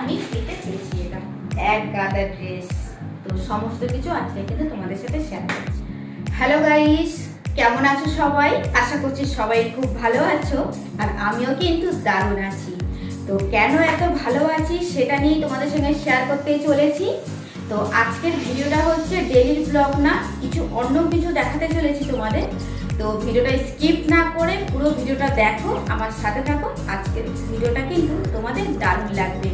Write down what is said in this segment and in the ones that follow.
আমি ফ্রিতে পেয়েছি। এটা এক গাদা ড্রেস। তো সমস্ত কিছু আজকে কিন্তু তোমাদের সাথে শেয়ার করছি। হ্যালো গাইস, কেমন আছো সবাই? আশা করছি সবাই খুব ভালো আছো, আর আমিও কিন্তু দারুণ আছি। তো কেন এত ভালো আছি সেটা নিয়ে তোমাদের সঙ্গে শেয়ার করতে চলেছি। তো আজকের ভিডিওটা হচ্ছে ডেইলি ব্লগ না, কিছু অন্য কিছু দেখাতে চলেছি তোমাদের। তো ভিডিওটা স্কিপ না করে পুরো ভিডিওটা দেখো, আমার সাথে থাকো। আজকের ভিডিওটা কিন্তু তোমাদের দারুণ লাগবে।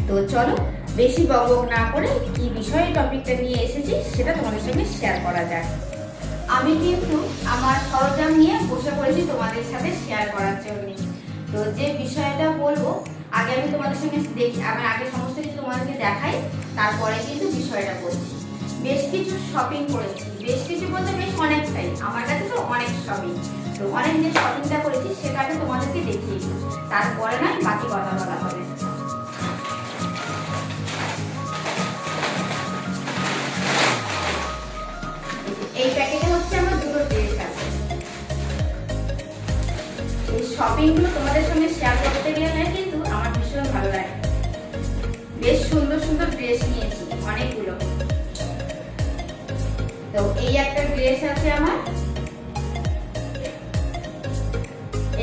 তো চলো বেশি বকবক না করে কি বিষয়ে টপিকটা নিয়ে এসেছি সেটা তোমাদের সঙ্গে শেয়ার করা যায়। আমি কিন্তু আমার সরঞ্জাম নিয়ে বসে পড়েছি তোমাদের সাথে শেয়ার করার জন্য। তো যে বিষয়টা বলবো আগে আমি তোমাদের সঙ্গে দেখি, আমি আগে সমস্ত কিছু তোমাদেরকে দেখাই, তারপরে কিন্তু বিষয়টা বলছি। বেশ কিছু শপিং করেছি, বেশ কিছু বলতে বেশ অনেকটাই, আমার কাছে তো অনেক শপিং। তো অনেক যে শপিংটা করেছি সেটা আমি তোমাদেরকে দেখিয়ে দিই, তারপরে নয় বাকি কথা বলা হবে। এই প্যাকেটে হচ্ছে আমার দুটো ড্রেস আছে। এই শপিংগুলো তোমাদের সঙ্গে শেয়ার করতে গেলে কিন্তু আমার ভীষণ ভালো লাগে। বেশ সুন্দর সুন্দর ড্রেস নিয়েছি অনেকগুলো। তো এই একটা ড্রেস আছে আমার,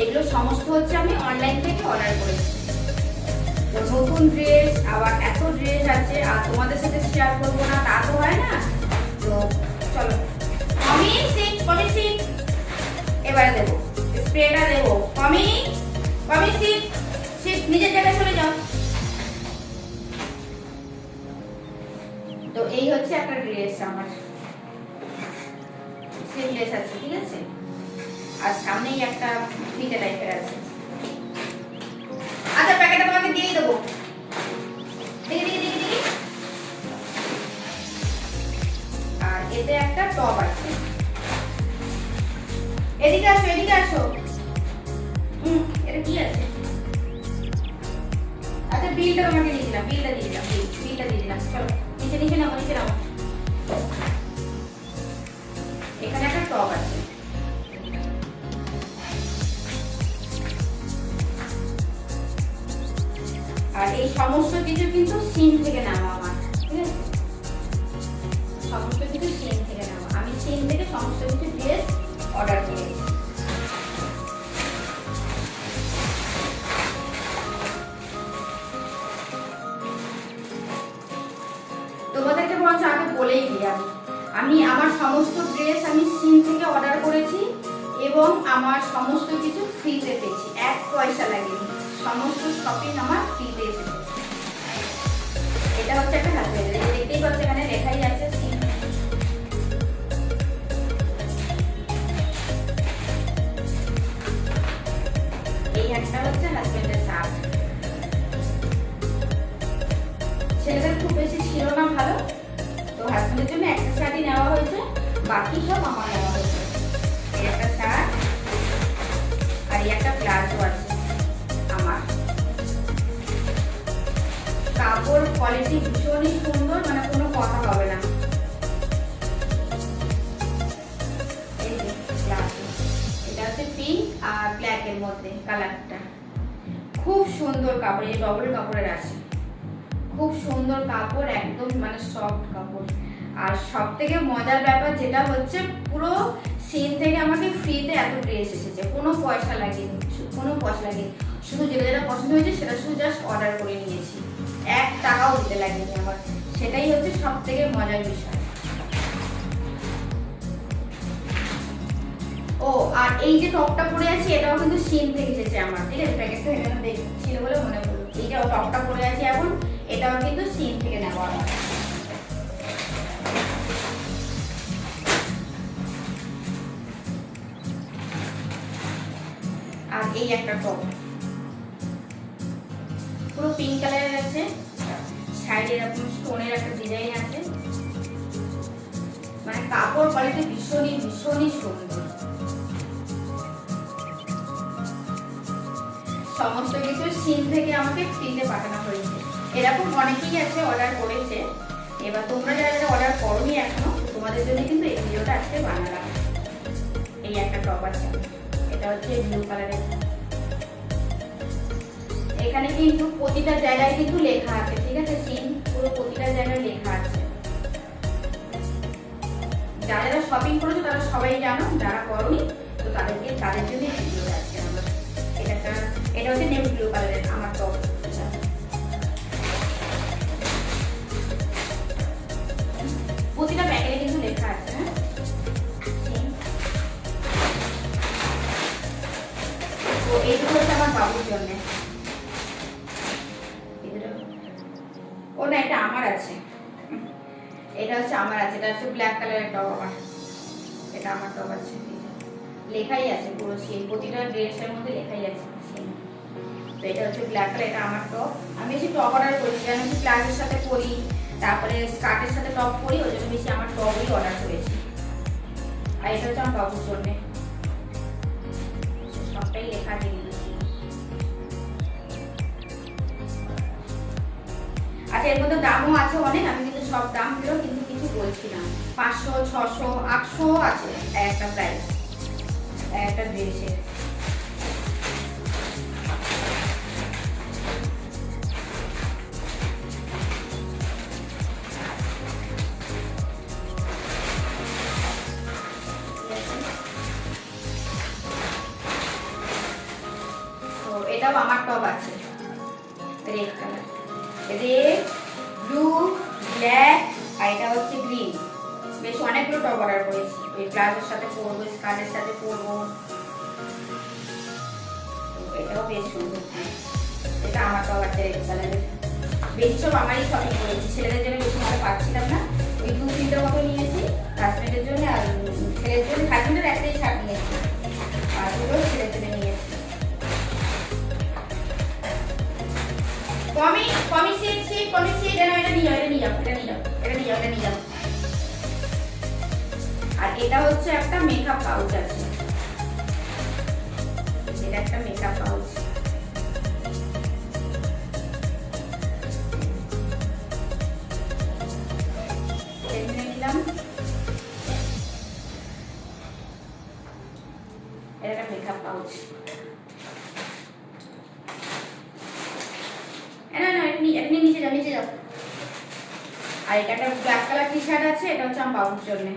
এগুলো সমস্ত হচ্ছে আমি অনলাইন থেকে অর্ডার করেছি। তো নতুন ড্রেস, আবার এত ড্রেস আছে আর তোমাদের সাথে শেয়ার করবো না তা তো হয় না। তো চলো এবারে দেবো স্প্রেটা দেবো। কমি সিট নিজের জায়গায় চলে যাও। তো এই হচ্ছে একটা ড্রেস আমার, স্লিভলেস আছে, ঠিক আছে, আর সামনেই একটা ফিতে টাইপের আছে। আচ্ছা প্যাকেটটা তোমাকে দিয়ে দেবো, দেখি। আর এতে একটা টপ আছে। এদিকে আসো। এটা কি আছে? আচ্ছা বিলটা তোমাকে দিয়ে দিলাম, বিলটা দিয়ে দিলাম। চলো নিচে নামো। এখানে একটা টপ আছে। আর এই সমস্ত কিছু কিন্তু সিন থেকে নেওয়া আমার, ঠিক আছে, সমস্ত কিছু সিন থেকে নেওয়া। আমি সিন থেকে সমস্ত কিছু ড্রেস অর্ডার করেছি। তোমাদেরকে বরঞ্চ আগে বলেই দিই, আমি আমার সমস্ত ড্রেস আমি সিন থেকে অর্ডার করেছি এবং আমার সমস্ত কিছু ফ্রিতে পেয়েছি, এক পয়সা লাগেনি। সমস্ত শপিং আমার ফ্রিতে এসেছে। এটা হচ্ছে একটা হাজবেন্ডের, দেখতেই পাচ্ছ এখানে লেখাই আছে সিন। এই একটা হচ্ছে হাজবেন্ডের শার্ট। ছেলেদের খুব বেশি ছিল না ভালো, তো হাজবেন্ডের জন্য একটা শার্টই নেওয়া হয়েছে, বাকি সব আমার নেওয়া হয়েছে। এই একটা শার্ট আর এই একটা প্লাজো আছে আমার। কাপড় কোয়ালিটি ভীষণই সুন্দর, মানে কোনো কথা হবে না। এই যে প্লাজো, এটা হচ্ছে পিঙ্ক আর ব্ল্যাক এর মধ্যে কালারটা। খুব সুন্দর কাপড়, এই ডবল কাপড়ের আছে। খুব সুন্দর কাপড়, একদম মানে সফট কাপড়। আর সব থেকে মজার ব্যাপার যেটা হচ্ছে, পুরো সিন থেকে আমাকে ফ্রিতে এত ড্রেস এসেছে, কোনো পয়সা লাগেনি। শুধু যেটা পছন্দ হয়েছে সেটা শুধু জাস্ট অর্ডার করে নিয়েছি, 1 টাকাও দিতে লাগেনি আমার। সেটাই হচ্ছে সব থেকে মজার বিষয়। ও আর এই যে টপটা পরে আছি এটাও কিন্তু সিন থেকে এসেছে আমার, ঠিক আছে, প্যাকেটটা এখানে দেখছিল বলে মনে পড়লো। এই যে টপটা পরে আছি এখন, এটাও কিন্তু সিন থেকে নেওয়া। আর এই একটা টপ পুরো পিঙ্ক কালারের আছে, সাইডে এরকম স্টোনের একটা ডিজাইন আছে। মানে কাপড় কোয়ালিটি ভীষণই সুন্দর। সমস্ত কিছু সিন থেকে আমাকে ফ্রিতে পাঠানো হয়েছে। এরকম অনেকেই আছে অর্ডার করেছে। এবার তোমরা যারা অর্ডার করোনি এখনো, তোমাদের জন্য কিন্তু এই ভিডিওটা আজকে বানালাম। এই একটা টপ আছে, এটা হচ্ছে ব্লু কালারের। এখানে কিন্তু প্রতিটা জায়গায় কিন্তু লেখা আছে, ঠিক আছে? সিন পুরো প্রতিটা জায়গায় লেখা আছে। যারা যারা শপিং করেছো তারা সবাই জানো, যারা করোনি তো তাদের জন্য এই ভিডিওটা আছে আমার। এটা হচ্ছে নেভি ব্লু কালারের আমার টপ। প্রতিটা প্যাকেটে কিন্তু লেখা আছে। হ্যাঁ, তো এইগুলো হচ্ছে আমার বাবুর জন্য। ও না, এটা আমার আছে, এটা হচ্ছে আমার আছে, এটা হচ্ছে ব্ল্যাক কালারের টপ আমার, এটা আমার টপ আছে, লেখাই আছে পুরো সেম, প্রতিটা ড্রেসের মধ্যে লেখাই আছে সেম। তো এটা হচ্ছে ব্ল্যাক কালার, এটা আমার টপ। আমি বেশি টপ অর্ডার করেছি কারণ আমি প্লাজোর সাথে পরি, তারপরে স্কার্টের সাথে টপ পরি, ওই জন্য বেশি আমার টপই অর্ডার করেছি। আর এটা হচ্ছে আমার বাবুর জন্য, সবটাই লেখা আছে কিন্তু। আচ্ছা, এর মধ্যে দামও আছে অনেক, আমি কিন্তু সব দাম দিলেও কিন্তু কিছু বলছি না। 500, 600, 800 আছে একটা প্রাইস একটা ড্রেসের। তো এটাও আমার টপ আছে, red colour, red, blue, black, আর এটা হচ্ছে গ্রিন। বেশ অনেকগুলো টপ অর্ডার করেছি, ওই প্লাজোর সাথে পরবো, স্কার্টের সাথে পরবো। এটাও বেশ সুন্দর, এটা আমার টপ আছে রেড কালারের। বেশি সব আমারই শপিং করেছি, ছেলেদের জন্য বেশি ভালো পাচ্ছিলাম না, ওই 2-3টা মতো নিয়েছি হাজবেন্ডের জন্য, আর ছেলের জন্য হাজবেন্ডের একটাই শার্ট নিয়েছি, আর দুটো ছেলের জন্য নিয়েছি। কমি সিট, এটা নিয়ে যাও। আর এটা হচ্ছে একটা মেকআপ পাউচ আছে, এটা একটা মেকআপ পাউচ। নিলাম, এটা একটা মেকআপ পাউচ। নিচে যাও। আর এটা একটা ব্ল্যাক কালার টি শার্ট আছে, এটা হচ্ছে আমার বাবুর জন্য।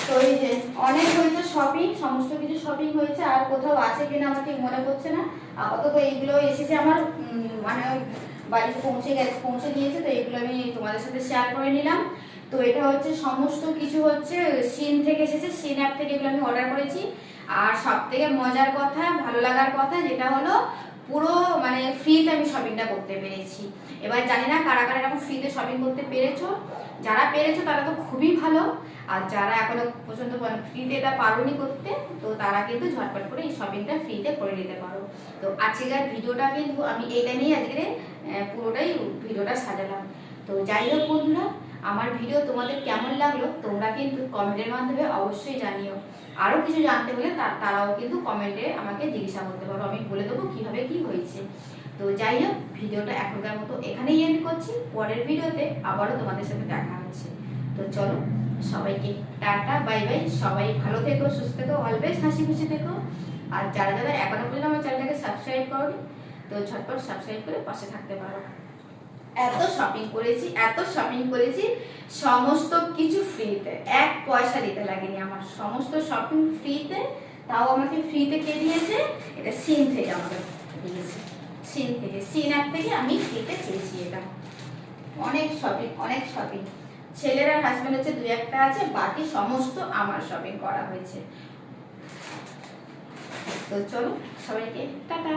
তো এই যে অনেক হয়েছে শপিং, সমস্ত কিছু শপিং হয়েছে, আর কোথাও আছে কিনা আমার ঠিক মনে পড়ছে না। আপাতত এইগুলো এসেছে আমার, মানে বাড়িতে পৌঁছে দিয়েছে, তো এগুলো আমি তোমাদের সাথে শেয়ার করে নিলাম। তো এটা হচ্ছে সমস্ত কিছু হচ্ছে সিন থেকে এসেছে, সিন অ্যাপ থেকে এগুলো আমি অর্ডার করেছি। আর সব থেকে মজার কথা, ভালো লাগার কথা যেটা হলো, পুরো মানে ফ্রিতে আমি শপিংটা করতে পেরেছি। এবার জানি না কারা কারা এরকম ফ্রিতে শপিং করতে পেরেছো, যারা পেরেছো তারা তো খুবই ভালো, আর যারা এখনো পর্যন্ত ফ্রিতে এটা পারোনি করতে, তো তারা কিন্তু ঝটপট করে এই শপিংটা ফ্রিতে করে নিতে পারো। তো আজকের ভিডিওটা কিন্তু আমি এইটা নিয়ে আজকে পুরোটাই ভিডিওটা সাজালাম। তো যাই হোক বন্ধুরা, আমার ভিডিও তোমাদের কেমন লাগলো তোমরা কিন্তু কমেন্টের মাধ্যমে অবশ্যই জানিও। আরও কিছু জানতে হলে তারাও কিন্তু কমেন্টে আমাকে জিজ্ঞাসা করতে পারো, আমি বলে দেবো কীভাবে কী হয়েছে। তো যাই হোক, ভিডিওটা এখনকার মতো এখানেই এন্ড করছি, পরের ভিডিওতে আবারও তোমাদের সাথে দেখা হচ্ছে। তো চলো, সবাইকে টাটা, বাই বাই। সবাই ভালো থেকো, সুস্থ থেকো, অলওয়েজ হাসি খুশি থেকো। আর যারা যারা এখনো পর্যন্ত আমার চ্যানেলটাকে সাবস্ক্রাইব করোনি, তো ঝটপট সাবস্ক্রাইব করে পাশে থাকতে পারো। এত শপিং করেছি, সমস্ত কিছু ফ্রিতে, 1 পয়সা দিতে লাগেনি আমার, সমস্ত শপিং ফ্রিতে। তাও আমাকে ফ্রিতে কে দিয়েছে? এটা সিন থেকে আমাকে দিয়েছে, সিন অ্যাপ থেকে আমি ফ্রিতে পেয়েছি। এটা অনেক শপিং। ছেলের আর হাজবেন্ড হচ্ছে 2-1টা আছে, বাকি সমস্ত আমার শপিং করা হয়েছে। তো চলো, সবাইকে টাটা।